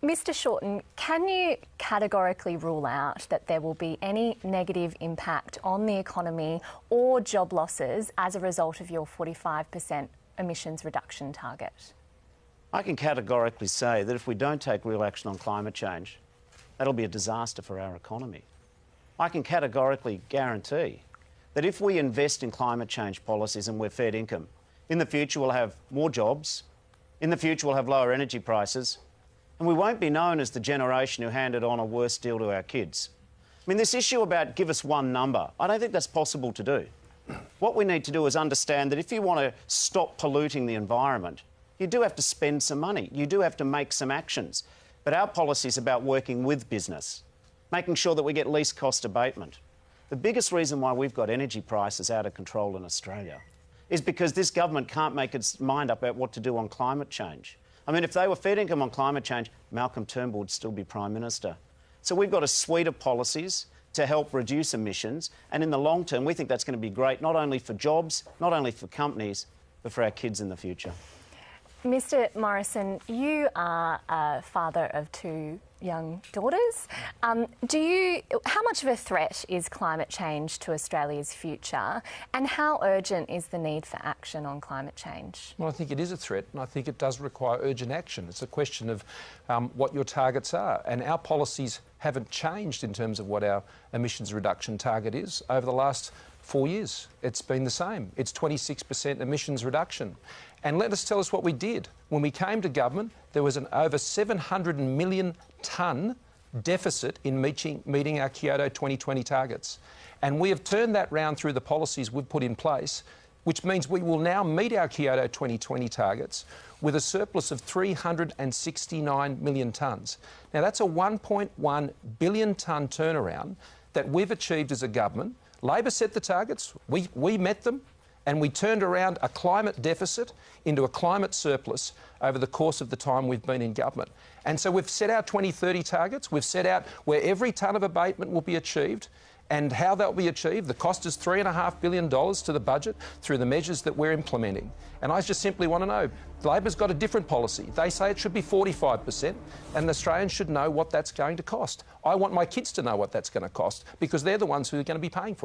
Mr Shorten, can you categorically rule out that there will be any negative impact on the economy or job losses as a result of your 45% emissions reduction target? I can categorically say that if we don't take real action on climate change, that'll be a disaster for our economy. I can categorically guarantee that if we invest in climate change policies and we're fair income, in the future we'll have more jobs, in the future we'll have lower energy prices, and we won't be known as the generation who handed on a worse deal to our kids. I mean, this issue about give us one number, I don't think that's possible to do. What we need to do is understand that if you want to stop polluting the environment, you do have to spend some money. You do have to make some actions. But our policy is about working with business, making sure that we get least cost abatement. The biggest reason why we've got energy prices out of control in Australia is because this government can't make its mind up about what to do on climate change. I mean, if they were fair income on climate change, Malcolm Turnbull would still be Prime Minister. So we've got a suite of policies to help reduce emissions, and in the long term, we think that's going to be great, not only for jobs, not only for companies, but for our kids in the future. Mr Morrison, you are a father of two young daughters. How much of a threat is climate change to Australia's future, and how urgent is the need for action on climate change? Well, I think it is a threat, and I think it does require urgent action. It's a question of what your targets are, and our policies haven't changed in terms of what our emissions reduction target is over the last 4 years. It's been the same. It's 26% emissions reduction. And let us tell us what we did. When we came to government, there was an over 700 million tonne deficit in meeting our Kyoto 2020 targets. And we have turned that round through the policies we've put in place, which means we will now meet our Kyoto 2020 targets with a surplus of 369 million tonnes. Now, that's a 1.1 billion tonne turnaround that we've achieved as a government. Labor set the targets, we met them, and we turned around a climate deficit into a climate surplus over the course of the time we've been in government. And so we've set our 2030 targets, we've set out where every tonne of abatement will be achieved and how that will be achieved. The cost is $3.5 billion to the budget through the measures that we're implementing. And I just simply want to know, Labor's got a different policy. They say it should be 45%, and Australians should know what that's going to cost. I want my kids to know what that's going to cost, because they're the ones who are going to be paying for it.